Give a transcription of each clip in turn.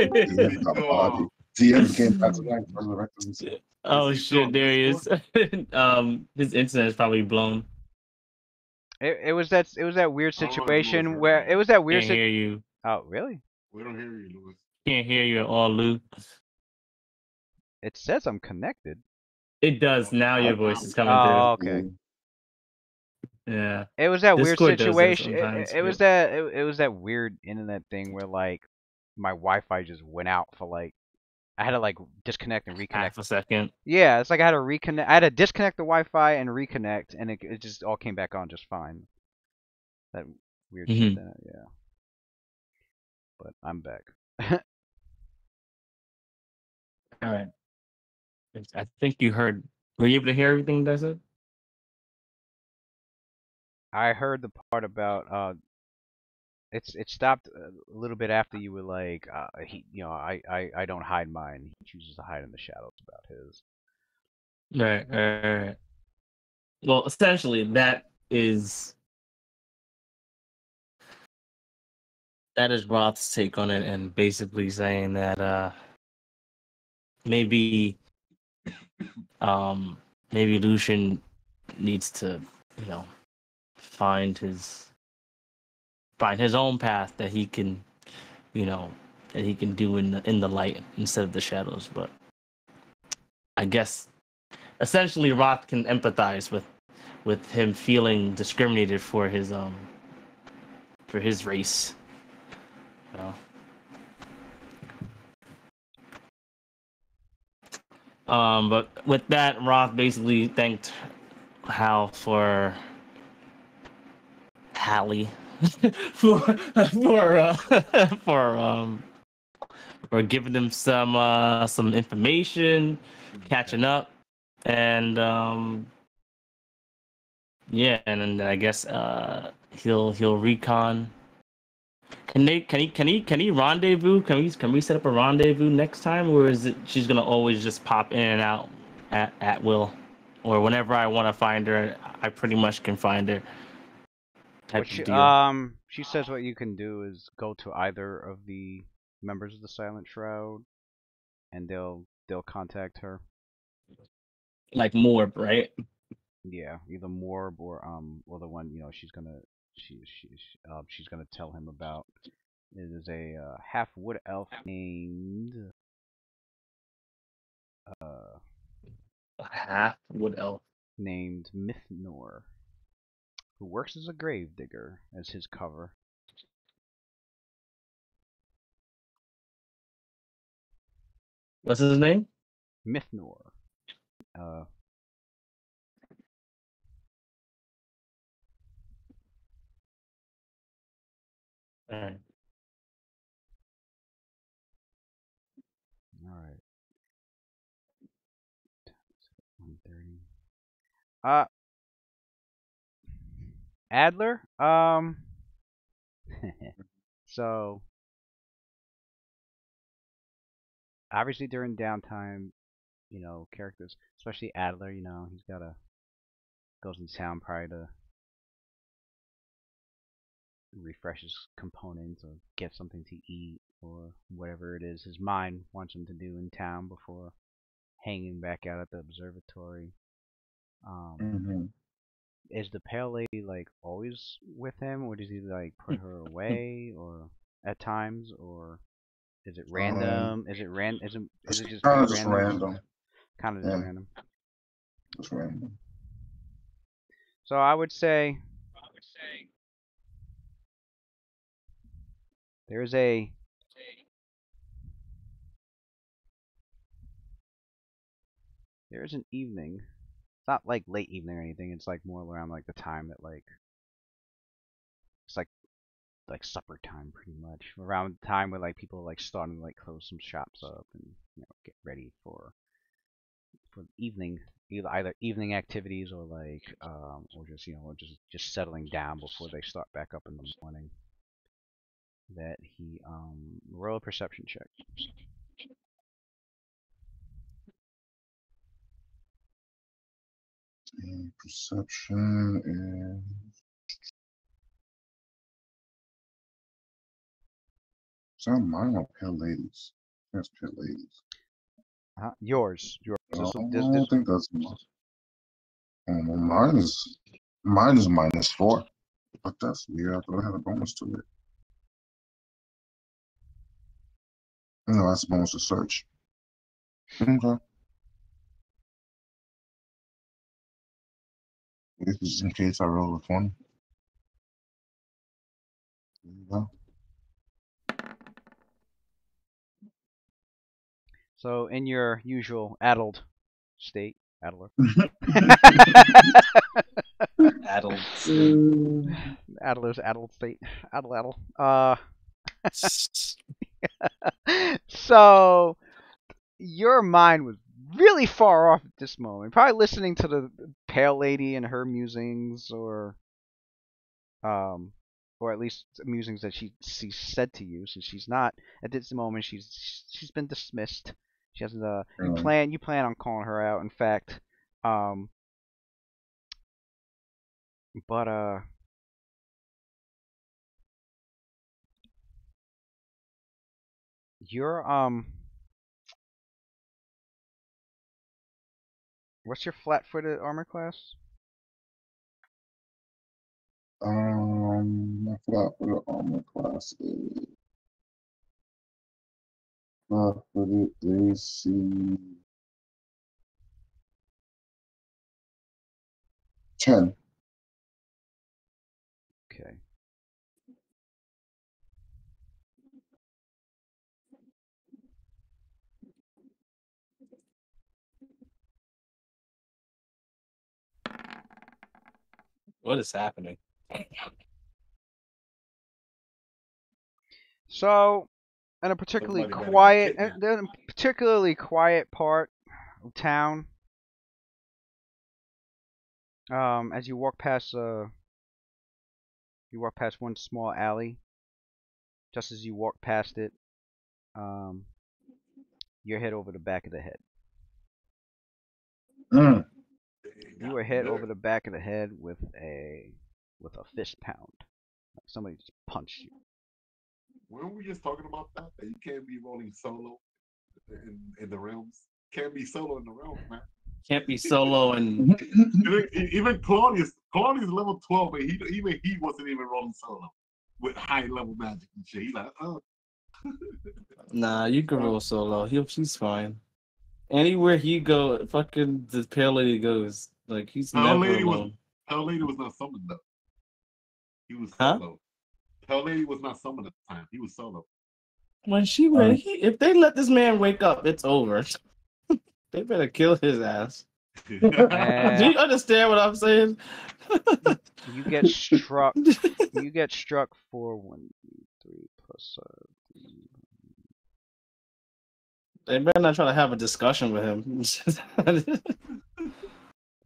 DM got body. DM came back to life, resurrected himself. Oh shit, there he is. His internet is probably blown. It was that weird situation where it was that weird. Can't hear you. Oh really? We don't hear you, Louis. Can't hear you at all, Lou. It says I'm connected. It does now. Your voice is coming Oh, through. okay. Yeah. It was that Discord weird does that situation. sometimes, It was that it was that weird internet thing where like my Wi-Fi just went out for like I had to like disconnect and reconnect. Half a second. Yeah, it's like I had to reconnect. I had to disconnect the Wi-Fi and reconnect, and it just all came back on just fine. That weird shit. Yeah. But I'm back. All right. I think you heard. Were you able to hear everything that I said? I heard the part about it stopped a little bit after you were like I don't hide mine. He chooses to hide in the shadows about his. Right. Well, essentially, that is Roth's take on it, and basically saying that maybe Lucian needs to, find his own path that he can, do in the light instead of the shadows. But I guess essentially Roth can empathize with him feeling discriminated for his race. But with that, Roth basically thanked Hal for Hallie for giving them some information, catching up, and yeah, and then I guess he'll recon. Can he rendezvous? Can we set up a rendezvous next time, or is it she's gonna always just pop in and out at will, or whenever I want to find her, I pretty much can find her. She says what you can do is go to either of the members of the Silent Shroud, and they'll contact her. Like Morb, right? Yeah, either Morb or the one she's gonna tell him about. It is a half wood elf named a half wood elf named Mithnor, who works as a grave digger as his cover. What's his name? Mithnor. Alright. Alright. 1:30. Adler? So obviously during downtime, characters, especially Adler, he's goes in town probably to refresh his components or get something to eat or whatever it is his mind wants him to do in town before hanging back out at the observatory. Is the Pale Lady like always with him, or does he like put her away, or at times, or is it random? Is it just kind of just random? Kind of just random. Just random. So I would say there's an evening. It's not like late evening or anything. It's like more around like the time that like it's like supper time pretty much. Around the time where like people are like starting to like close some shops up and get ready for evening, either evening activities or like or just just settling down before they start back up in the morning. That he roll a perception check. Perception is Some mine are pale ladies. That's pale ladies. Yours. I don't think that's mine. Mine is -4, but that's weird. I thought I had a bonus to it. No, that's a bonus to search. Okay. This is in case I roll a 20. There you go. So in your usual addled state, Adler. Adult. Adler's addled state. Addle. So your mind was really far off at this moment. Probably listening to the Pale Lady and her musings, or at least musings that she said to you, since she's not at this moment. She's been dismissed. She hasn't. You plan on calling her out. In fact, but you're what's your flat-footed armor class? My flat-footed armor class is flat-footed AC 10. Okay. What is happening? So, in a particularly quiet part of town, as you walk past one small alley. Just as you walk past it, you're hit over the back of the head. You were hit over the back of the head with a fist pound. Like somebody just punched you. Weren't we just talking about that? That you can't be rolling solo in the realms. Can't be solo in the realms, man. Can't be solo and Even Claudius level 12, but even he wasn't even rolling solo with high level magic and shit. He's like, oh. nah, you can roll solo. She's fine. Anywhere he go, fucking the Pale Lady goes. Like he's never alone. Pale Lady was not summoned though. He was solo. Pale Lady was not summoned at the time. He was solo. When she ready, if they let this man wake up, it's over. They better kill his ass. Do you understand what I'm saying? You get struck. You get struck for 1, 3 plus. They better not try to have a discussion with him.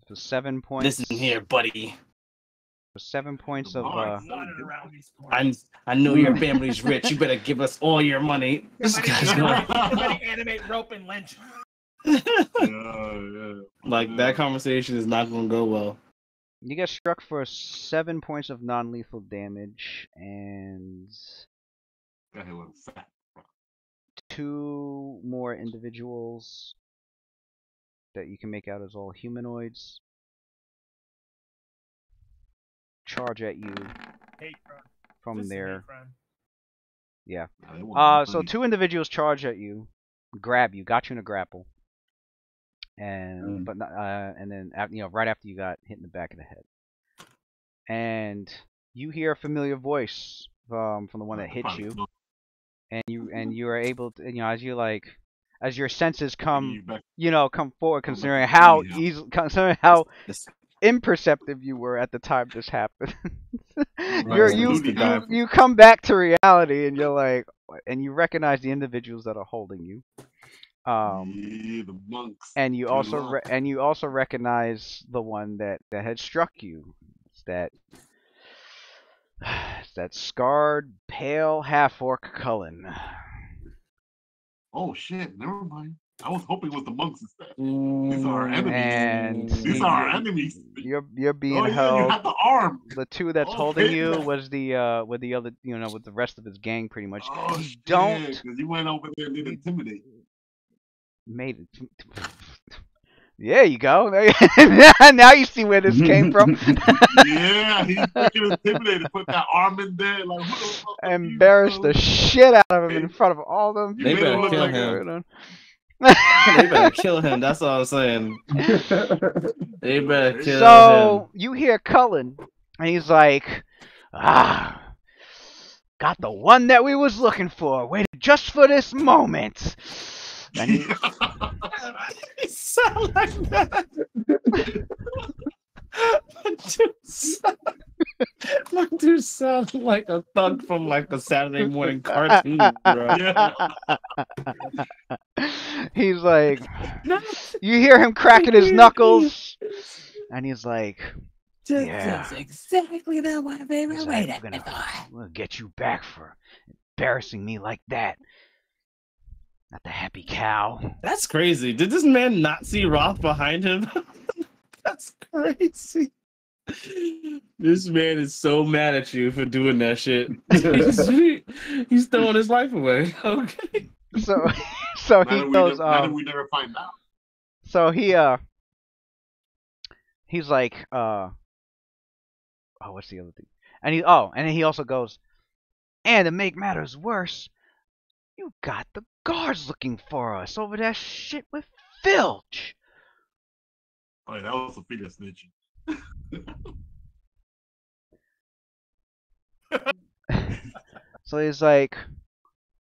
For 7 points. Listen here, buddy. For 7 points of. I know your family's rich. You better give us all your money. This guy's going. Somebody animate rope and lynch. Like that conversation is not going to go well. You get struck for 7 points of non-lethal damage and 2 more individuals that you can make out as all humanoids charge at you from there. Yeah. So 2 individuals charge at you, grab you, got you in a grapple. And then right after you got hit in the back of the head, and you hear a familiar voice from the one that hit you, and you are able to as your senses come forward, considering how imperceptive you were at the time this happened. You come back to reality, and you're like, and you recognize the individuals that are holding you. The monks. And you also recognize the one that had struck you. It's that scarred, pale half-orc Cullen. Oh shit! Never mind. I was hoping it was the monks instead. These are our enemies. And These are our enemies. you're being Oh yeah, you held. had the arm. The two that's Oh, holding you Hitler. was the with the other, with the rest of his gang, pretty much. Oh shit! Don't- Because you went over there and did intimidate. Made it. There you go. Now you see where this came from. Yeah, he freaking intimidated. Put that arm in there, like who the fuck are you, Embarrassed the bro? shit out of him in front of all them. You They made it better look kill like him. a- They better kill him. That's all I'm saying. They better kill So you hear Cullen, and he's like, got the one that we was looking for. Waited just for this moment. And he, him. It sound like that. My dude sounds like a thug from like a Saturday morning cartoon, bro. Yeah. he's like, you hear him cracking his knuckles, and he's like, Yeah. That's exactly the one we were He's like, waiting "We're gonna- for. we'll get you back for embarrassing me like that. Not the happy cow. That's crazy. Did this man not see Roth behind him? That's crazy. This man is so mad at you for doing that shit. He's throwing his life away. Okay. So Now he that goes, now that we never find out. so he's like, oh, what's the other thing? And and then he also goes, and to make matters worse, you got the guards looking for us over that shit with Filch. Oh, yeah, that was a figure snitching. So he's like,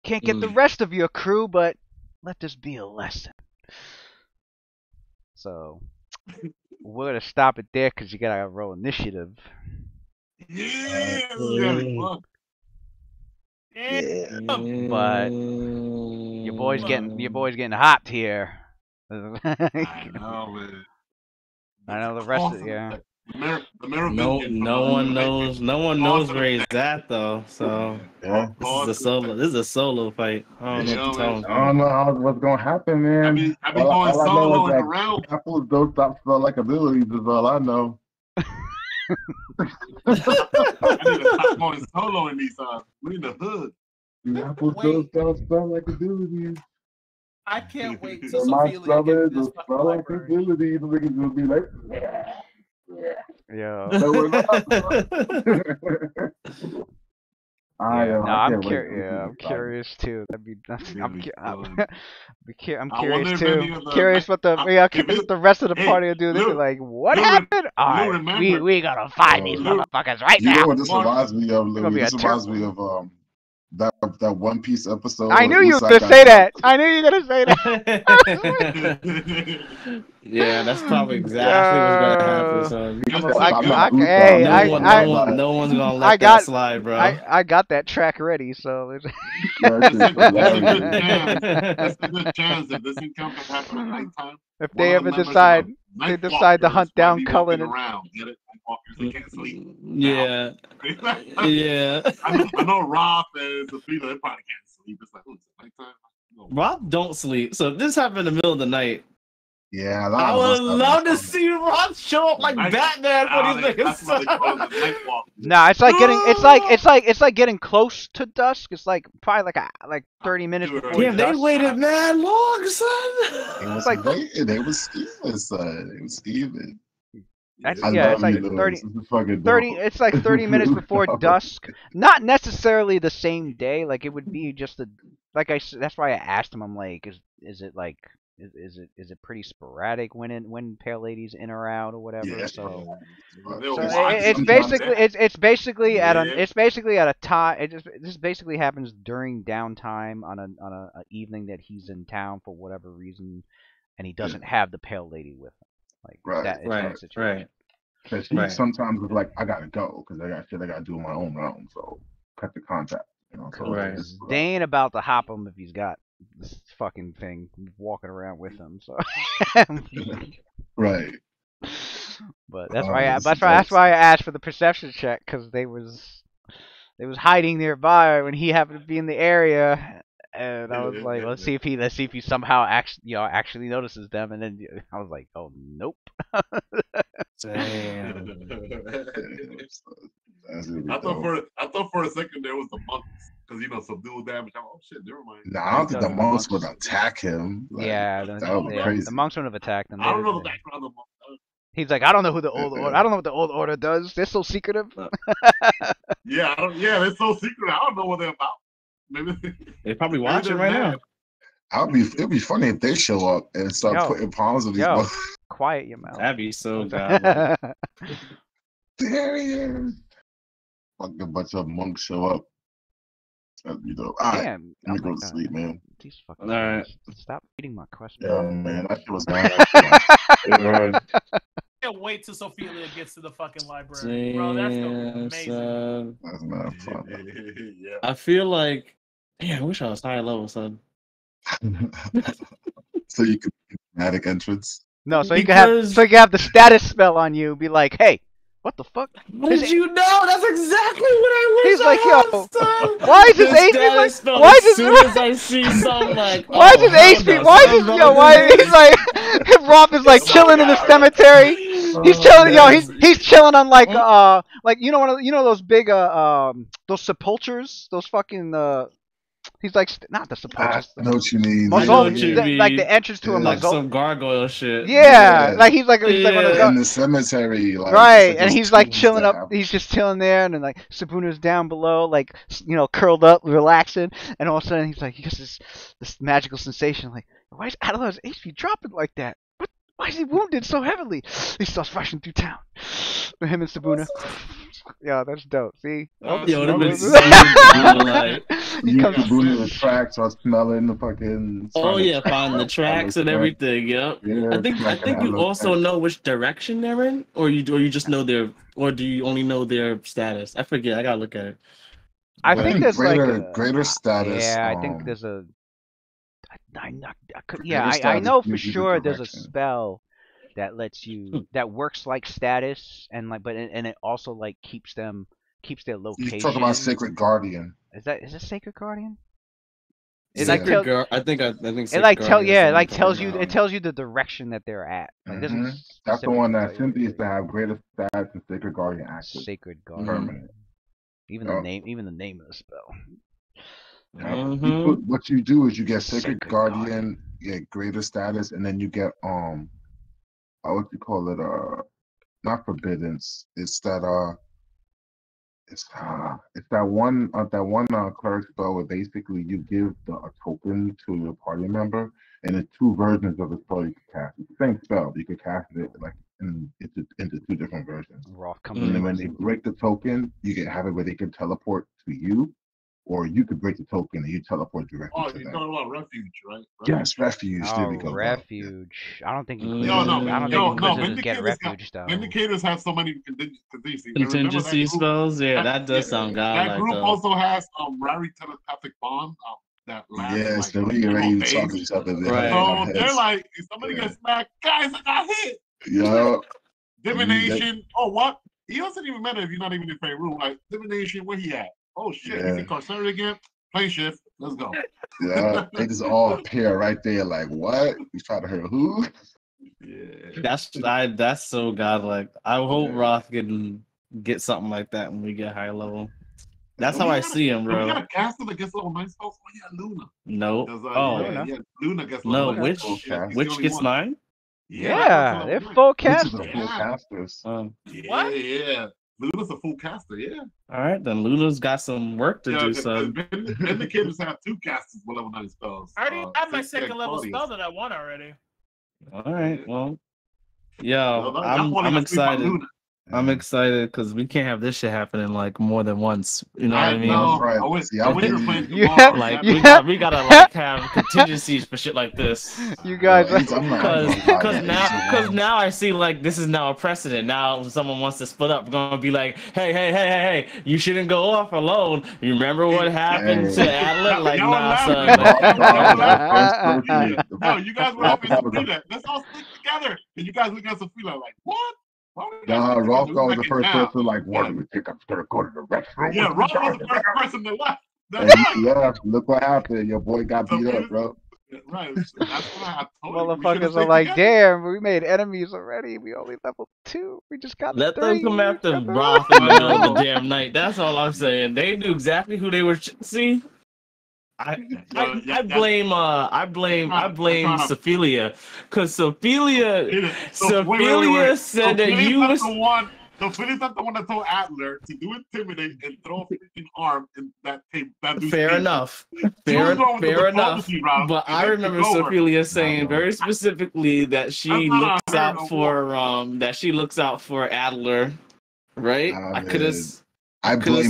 can't get the rest of your crew, but let this be a lesson. So we're gonna stop it there because you gotta roll initiative. Yeah, this is gonna be fun. But your boy's getting hopped here. I know, man. I know the rest of Awesome. yeah. No one knows where he's at though. So Yeah. this is a solo fight. I don't know what to tell him. I don't know what's gonna happen, man. I be All going I know solo is in the that round. Apples don't stop spell like abilities is all I know. I need to stop going solo in these we in the hood. Apples Wait. don't spell like abilities. I can't wait So till my Sophia spellers gets this will fucking spell like library. abilities. Niggas will be like, yeah. Yeah. No, we're not. I'm can't wait. curious too. I'm I wonder curious if any too. of the- Curious what the curious what the rest of the Hey, party will do. They'll be Lou, like, "What Lou, happened? All Lou, right, remember- we gotta find these Lou, motherfuckers right You know now." what this Mark, reminds me of, gonna Louis? be a This reminds me of that One Piece episode. I where knew you were Usopp gonna got say jumped. that. I knew you were gonna say that. Yeah, that's probably exactly what's gonna happen. So no one's gonna let that slide, bro. I got that track ready, so That shit's hilarious. That's a good chance that this encounter happen at nighttime. if One they of the ever members of decide the they Night decide to Walkers hunt might down be Cullen walking and around, get it? Night Walkers, they can't sleep. Yeah, yeah. I know Rob and Sophia, they probably can't sleep. It's like, oh, it's nighttime. No. Rob don't sleep. So if this happened in the middle of the night, Yeah, I would love to see Rob show up like Batman for these That's what they call them, niggas. Night Walkers. Nah, it's like getting close to dusk. It's like probably like 30 minutes before Damn, they dusk. waited mad long, It son. was like- they was scheming, son. They was scheming. That's, I yeah, love it's like you, Louis. 30, This is fucking 30 dope. it's like 30 minutes before dusk. Not necessarily the same day. Like it would be just that's why I asked him. I'm like, is it like is it pretty sporadic when Pale Lady's in or out or whatever? Yeah, so They'll so watch it's sometimes. basically it's basically at Yeah. it's basically at a time. This basically happens during downtime on a evening that he's in town for whatever reason, and he doesn't have the Pale Lady with him. Like Right, that is Right, that situation. right. And she Right. sometimes was like, I gotta go because I got shit I gotta do on my own. So cut the contact. You know, so Right. it's- They ain't about to hop him if he's got this fucking thing walking around with him. So, Right. but that's Oh, why this is that's dope. why I asked for the perception check because they was hiding nearby when he happened to be in the area, And I was like, let's see if he somehow actually notices them. And then I was like, oh nope. Damn. I thought for a second there was the monks because subdue damage. Oh shit, never mind. Nah, I don't think the monks would attack him. Like, Yeah, that would be crazy. the monks wouldn't have attacked him. I don't know the background of the monks. He's like, I don't know who the old order. I don't know what the old order does. They're so secretive. Yeah, they're so secret. I don't know what they're about. Maybe They're probably watching right now. It'd be funny if they show up and start putting palms on these. Quiet your mouth. That'd be so god. There he is. Fucking bunch of monks show up. All right, Damn. let me go to sleep, man. These fucking All right. Stop eating my question. Yeah, man, that shit was bad. I can't wait till Sophia gets to the fucking library, bro. That's gonna be amazing. That's not fun. Yeah. I feel like, damn, I wish I was high level, son. So you could dramatic entrance. No, so you can have the status spell on you. Be like, hey, what the fuck? How did you know? That's exactly what I wish. He's like, I yo, had, son. why is his HP like? Why is as soon as I see something like, why is his HP? Why is his Why he's like Roth is like chilling in the cemetery. He's chilling, He's chilling on like those big those sepulchers, those fucking He's like not the sepulchers. I know what you mean. I know what you mean. Like the entrance to him, like some gargoyle shit. Yeah, like he's like one of those in the cemetery, like, right? And he's like chilling up. He's just chilling there, and then like Sabuna's down below, like curled up, relaxing. And all of a sudden, he's like, he gets this magical sensation, like, why is Adler's HP dropping like that? What? Why is he wounded so heavily? He starts rushing through town. With him and Sabuna. Yeah, that's dope. See? Yo, that was so cool, like. You comes to the tracks, start smelling the fucking. Oh yeah, find the tracks and everything. Yep. Yeah. I think you also know which direction they're in, or you just know or do you only know their status? I forget. I gotta look at it. I think there's greater status. Yeah, I think there's a. I know for sure there's a spell that lets you that works like status and it also like keeps their location. You talk about Sacred Guardian. Is it Sacred Guardian? I think it tells you the direction that they're at. Like, that's the one that Cynthia used to have greater stats and Sacred Guardian active. Sacred Guardian. Permanent. Even the name of the spell. What you do is you get Sacred Guardian, you get greater status, and then you get what you call it? Not forbiddance. It's that it's that one cleric spell where basically you give a token to your party member, and it's two versions of the spell you can cast. It's the same spell, you can cast it like into two different versions. And then when they break the token, you can have it where they can teleport to you, or you could break the token and you teleport directly to them. Oh, you're talking about refuge, right? Yes, refuge. Oh, there we go. Refuge. I don't think you could. No. Get refuge though. Vindicators have so many contingency spells. Yeah, that does sound godlike. That group also has Rari telepathic bond. That lasts. Yes, the way you're ready to talk to each other. Right. So they're like, if somebody gets smacked, guys, I got hit. Yeah. Divination. Oh, what? He doesn't even matter if you're not even in the same room. Like divination, where he at? Oh shit, he's incarcerated again. Plane shift. Let's go. Yeah, they just all appear right there. Like what? We try to hurt who? Yeah, that's so godlike. I hope Roth can get something like that when we get higher level. That's how I see him, bro. You got a caster that gets level 9 spells? Oh yeah, Luna. No. Luna gets level 9. Which gets 9? Yeah, they're full casters. Full casters. What? Yeah. Luna's a full caster, yeah. All right, then Luna's got some work to do, son. Vindicators have 2 casters with level 9 spells. I already have my second level spell that I won already. All right, well, I'm excited. I'm excited because we can't have this shit happening like more than once. You know what I mean? We gotta like have contingencies for shit like this. You guys, because now I see like this is now a precedent. Now if someone wants to split up, we're gonna be like, hey, you shouldn't go off alone. You remember what happened to Adler? Like, son. No, you guys were having to do that. Let's all stick together. And you guys look at Sophia like, what? Rocco was the first person like, what do we think I'm gonna go to the restroom? Yeah, Rocco was the first person that left. Yeah, look what happened. Your boy got beat up, bro. Right. That's why I told Motherfuckers are like, damn, we made enemies already. We only level 2. We just got Let 3. them come after Broth in the middle of the damn night. That's all I'm saying. They knew exactly who they were. See, I blame Sophia, because Sophia said that you was the one. So Philly's not the one that told Adler to do Intimidate and throw a freaking arm in that tape. Fair enough. Fair enough. But I remember Sophia saying very specifically that she looks out for Adler, right? I could have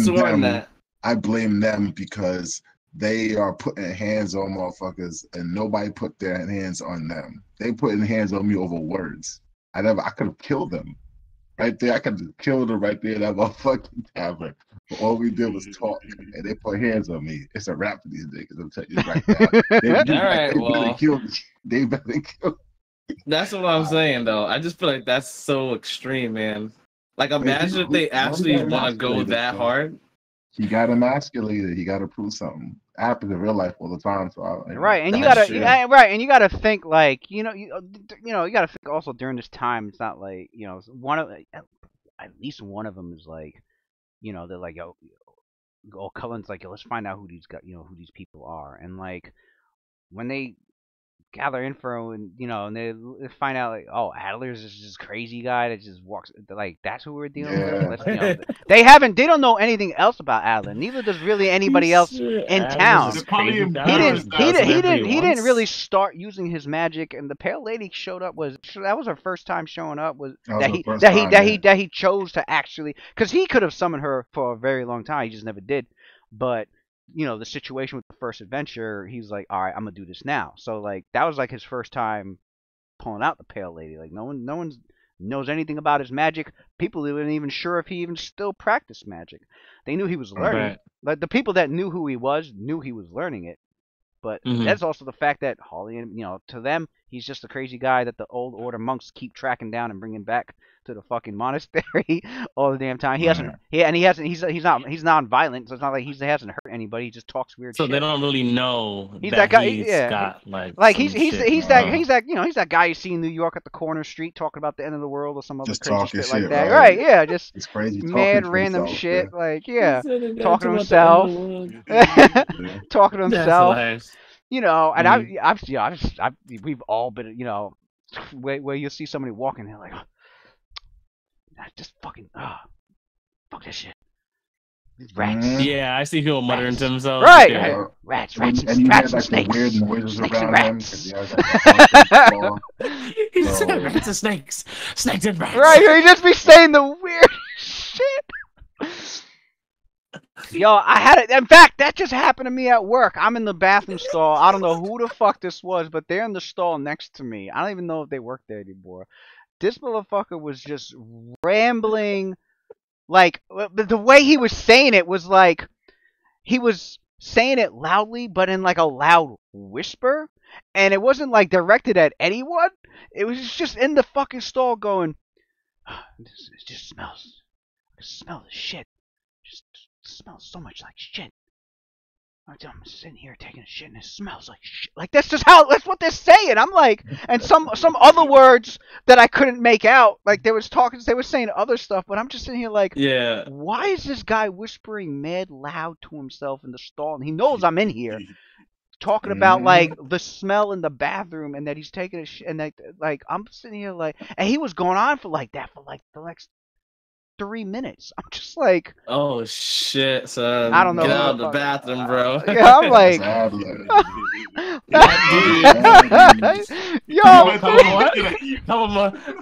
sworn that. I blame them because they are putting hands on motherfuckers and nobody put their hands on them. They putting hands on me over words. I could have killed them. Right there, I could have killed her right there in that motherfucking tavern. But all we did was talk, and they put hands on me. It's a wrap for these niggas. I'm telling you right now. They better kill me. That's what I'm saying, though. I just feel like that's so extreme, man. Like, imagine if they actually want to go that hard. He got emasculated. He got to prove something. It happens in real life all the time. So right, and you gotta think like you gotta think also during this time. It's not like at least one of them is like, they're like, Cullen's like, let's find out who these people are, and like when they gather info and and they find out like, oh, Adler's just this crazy guy that just walks, like that's who we're dealing with. They don't know anything else about Adler. Neither does really anybody else in town. He didn't really start using his magic, and the Pale Lady showed up that was her first time showing up. That he chose to actually, because he could have summoned her for a very long time. He just never did, but. The situation with the first adventure, he's like, all right, I'm gonna do this now. So like that was like his first time pulling out the Pale Lady. Like no one knows anything about his magic. People weren't even sure if he even still practiced magic. They knew he was learning. Right. Like the people that knew who he was knew he was learning it. But that's also the fact that Holly, to them, he's just a crazy guy that the old order monks keep tracking down and bringing back to the fucking monastery all the damn time. He's non-violent, so it's not like he hasn't hurt anybody. He just talks weird shit. So they don't really know he's that guy. He's that guy you see in New York at the corner street talking about the end of the world or some other just crazy shit like that. Right? Yeah, just it's crazy mad random shit. Like talking to himself, talking to himself. And we've all been, where you'll see somebody walking, they're like, just fucking, fuck this shit. These rats. Yeah, I see people muttering to themselves. Right. Yeah. Rats and snakes. The weird noises Snakes around and rats. him. He said rats and snakes. Snakes and rats. Right, he just be saying the weird shit. Yo, I had it. In fact, that just happened to me at work. I'm in the bathroom stall. I don't know who the fuck this was, but they're in the stall next to me. I don't even know if they work there anymore. This motherfucker was just rambling. Like, the way he was saying it was like, he was saying it loudly, but in like a loud whisper. And it wasn't like directed at anyone. It was just in the fucking stall going, it just smells. I can smell the shit. Smells so much like shit. I'm sitting here taking a shit and it smells like shit. Like that's what they're saying. I'm like, and some other words that I couldn't make out. Like they were saying other stuff, but I'm just sitting here like, yeah. Why is this guy whispering mad loud to himself in the stall? And he knows I'm in here, talking about like the smell in the bathroom and that he's taking a shit and that like I'm sitting here like, and he was going on for like that for like the next 3 minutes. I'm just like, oh shit, son. I don't know. Get out of the bathroom, bro. Yeah, I'm like, yo,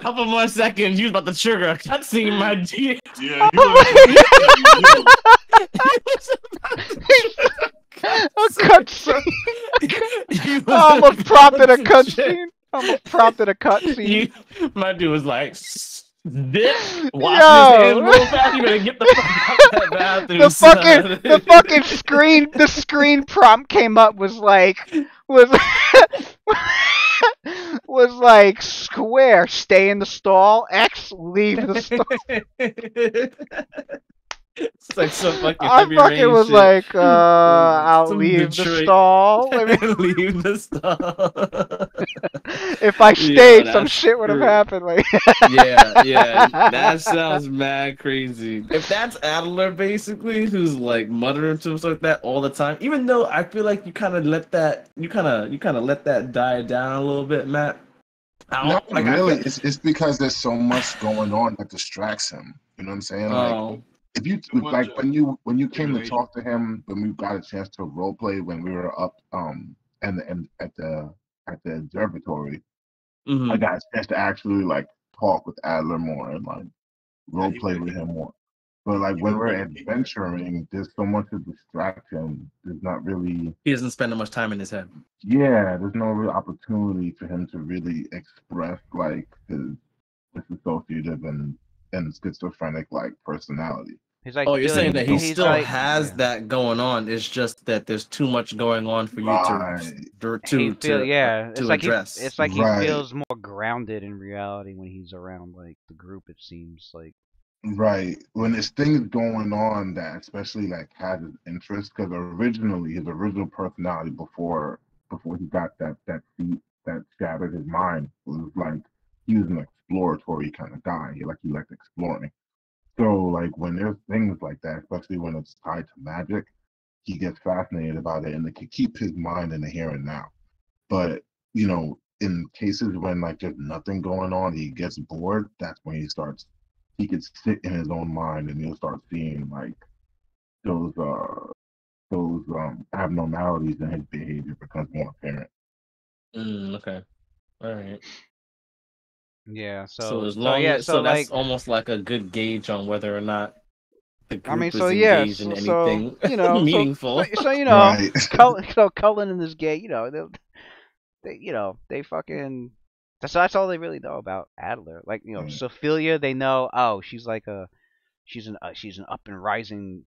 couple more seconds. You was about to trigger a cutscene, my G. Yeah. A cutscene. I'm a prompt at a cutscene. My dude was like, wash his hands real fast. You better get the fuck out of that bathroom. The screen prompt came up was like square, stay in the stall. X, leave the stall. It's like some fucking I heavy fucking rain was shit. like, I'll Some leave the Detroit. stall. Leave the stall. If I stayed, some that's shit would have true. happened. Like, Yeah, that sounds mad crazy. If that's Adler basically, who's like muttering to himself like that all the time, even though I feel like you kind of let that, you kind of let that die down a little bit, Matt. Not really. It's because there's so much going on that distracts him. You know what I'm saying? Like, if you like when you came to talk to him, when we got a chance to role play when we were up and at the observatory, I got a chance to actually like talk with Adler more and like role play with him more. But like when we're adventuring, there's so much to distract him. There's not really. He doesn't spend much time in his head. Yeah, there's no real opportunity for him to really express like his dissociative and schizophrenic like personality. he's like, oh, you're saying that he still like, has that going on. It's just that there's too much going on for you to address. It's like he feels more grounded in reality when he's around like the group. It seems like. Right. When there's things going on that especially like has his interest, because originally his original personality before he got that feat that shattered his mind was like he was an exploratory kind of guy. He liked exploring. So like when there's things like that, especially when it's tied to magic, he gets fascinated about it and it can keep his mind in the here and now. But you know, in cases when like there's nothing going on, he gets bored, that's when he could sit in his own mind and he'll start seeing like those abnormalities in his behavior becomes more apparent. Okay. All right. Yeah. So that's almost like a good gauge on whether or not the group is engaged in anything meaningful. So you know, right. Cullen and this gay, you know, they fucking. That's all they really know about Adler. Like, you know, Sophia, they know. She's like she's an up and rising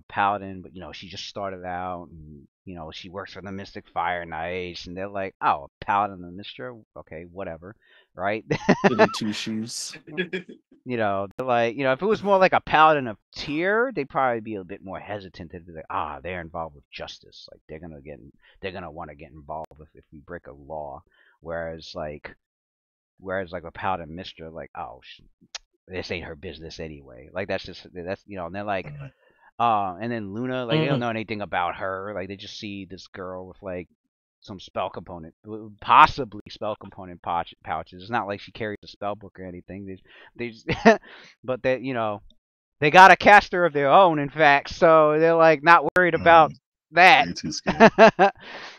paladin, but you know she just started out, and you know she works for the Mystic Fire Knights, and they're like, oh, a paladin and Mystra, okay, whatever, right? The two shoes. You know, they're like, you know, if it was more like a paladin of Tyr, they'd probably be a bit more hesitant to be like, they're involved with justice, like they're gonna want to get involved if we break a law, whereas like a paladin Mystra, like, this ain't her business anyway. Like that's you know, and they're like, and then Luna, like they don't know anything about her. Like they just see this girl with like some spell component, possibly spell component pouches. It's not like she carries a spell book or anything. They just, but they, you know, they got a caster of their own, in fact. So they're like not worried about that. Too scared.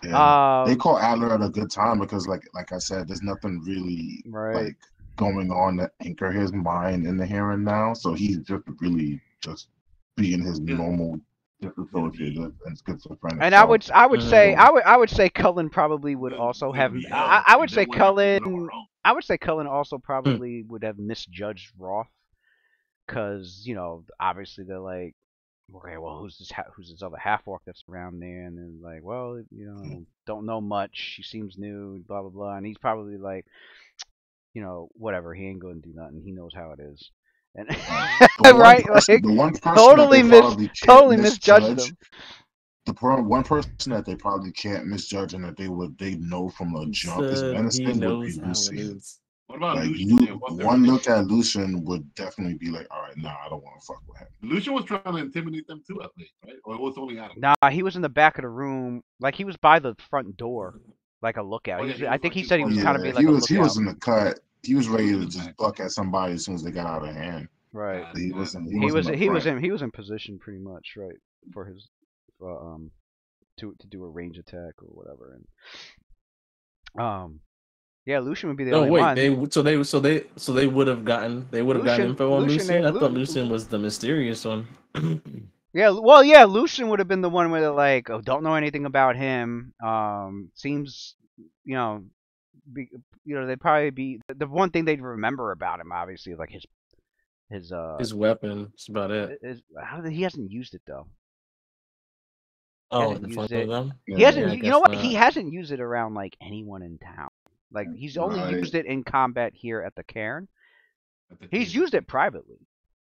They call Adler at a good time because, like I said, there's nothing really like going on to anchor his mind in the here and now. So he's just really just being his normal disassociated and schizophrenic. And I would say Cullen probably would also have. I would say Cullen also probably would have misjudged Roth, because you know obviously they're like, okay, well, who's this other half orc that's around there? And then like, well, you know, don't know much. She seems new, blah blah blah. And he's probably like, you know, whatever. He ain't going to do nothing. He knows how it is. And right, like totally misjudged them. The one person that they probably can't misjudge and that they know from the jump is Venison would be Lucian. What about like Lucian? One look at Lucian would definitely be like, all right, nah, I don't want to fuck with him. Lucian was trying to intimidate them too, I think, right? Or it was only Adam? Nah, he was in the back of the room. Like, he was by the front door, like a lookout. I think he said he was kind of be like a lookout. He was in the cut. He was ready to just buck at somebody as soon as they got out of hand. Right. He was in position pretty much, right, for his to do a range attack or whatever. And yeah, Lucian would be the only one. They would have gotten info on Lucian. I thought Lucian was the mysterious one. Yeah, well, yeah, Lucian would have been the one where they're like, oh, don't know anything about him. Seems, you know, they'd probably be the one thing they'd remember about him, obviously, like his weapon. That's about it. He hasn't used it though. Oh, in front of them. He hasn't. You know what? He hasn't used it around like anyone in town. Like he's only used it in combat here at the cairn. He's used it privately.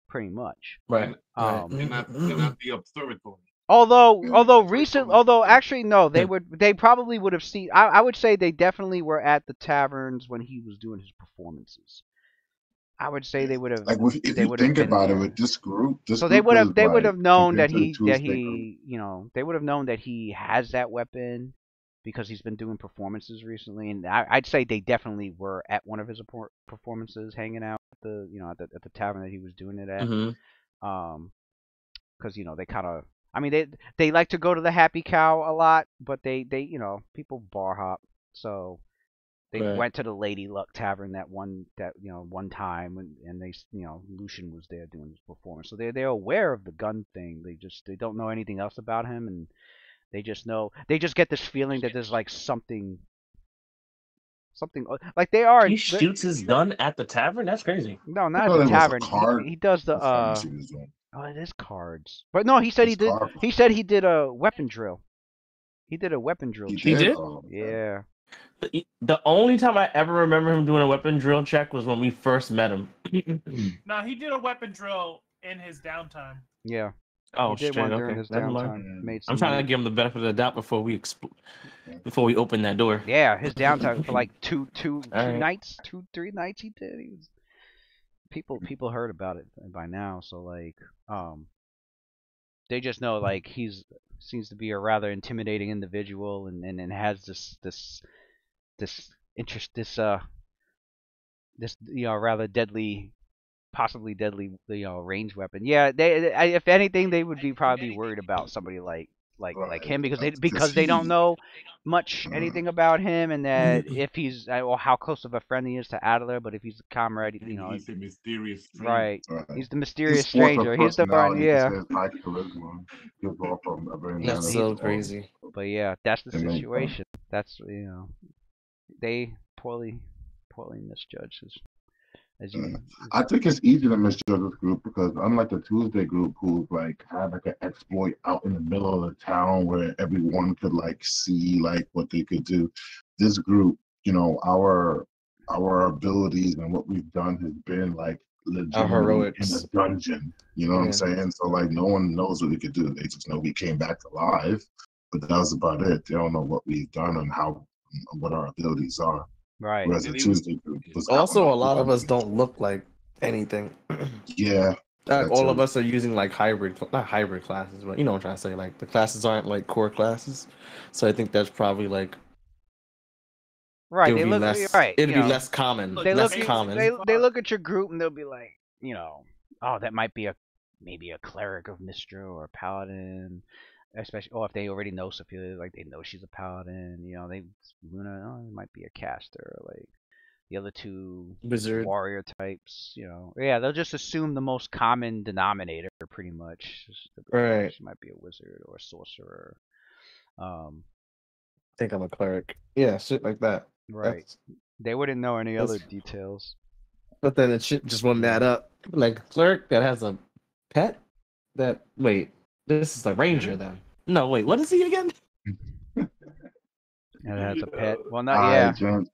pretty much. Right. They're not the observatory. Although actually no, they probably would have seen. I would say they definitely were at the taverns when he was doing his performances. I would say they would have. Like if you think about it, with this group, so they would have known that he they would have known that he has that weapon because he's been doing performances recently, and I'd say they definitely were at one of his performances, hanging out at the tavern that he was doing it at. Because they kind of. I mean, they like to go to the Happy Cow a lot, but they people bar hop. So they went to the Lady Luck Tavern that one time, and they Lucian was there doing his performance. So they're aware of the gun thing. They don't know anything else about him, and they just get this feeling that there's like something like they are. He shoots his gun at the tavern. That's crazy. No, not at the tavern. He does the Oh, it is cards. But no, he said he did. He said he did a weapon drill. He did a weapon drill. He did? Yeah. The only time I ever remember him doing a weapon drill check was when we first met him. No, he did a weapon drill in his downtime. Yeah. Oh, he did shit. one during Okay. his downtime. I'm trying to give him the benefit of the doubt before we open that door. Yeah, his downtime for like two right. nights, 3 nights he did. He was. People heard about it by now, so like they just know like seems to be a rather intimidating individual and has this interest this rather deadly, possibly deadly range weapon. Yeah, if anything they would be probably worried about somebody like him because they don't know much anything about him, and that if he's how close of a friend he is to Adler, but if he's a comrade, he's a mysterious stranger. Right. He's the mysterious stranger. He's the one, yeah. That's so crazy. But yeah, that's the situation. That's they poorly misjudged I think it's easy to misjudge this group because unlike the Tuesday group who like had like an exploit out in the middle of the town where everyone could like see like what they could do, this group, our abilities and what we've done has been like legitimately in a dungeon. You know what I'm saying? So like no one knows what we could do. They just know we came back alive, but that was about it. They don't know what we've done and what our abilities are. Right. Whereas the Tuesday group was also a lot of us don't look like anything. Yeah. All of us are using like not hybrid classes, but you know what I'm trying to say. Like the classes aren't like core classes, so I think that's probably like right. It'd be less common. They common. They look at your group and they'll be like, oh, that might be maybe a cleric of Mistral or a paladin. Especially, if they already know Sophia, like they know she's a paladin, Luna, it might be a caster, like the other two wizard warrior types, yeah, they'll just assume the most common denominator, pretty much. Right. She might be a wizard or a sorcerer. I think I'm a cleric. Yeah, shit like that. Right. They wouldn't know any other details. But then it just wouldn't add up. Like a cleric that has a pet. This is the ranger then. No, wait, what is he again? That has a pet. Well, not yeah. All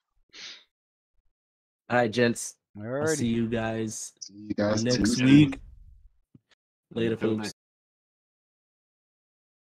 right, gents. Alrighty. I'll see you guys next week. Later, folks.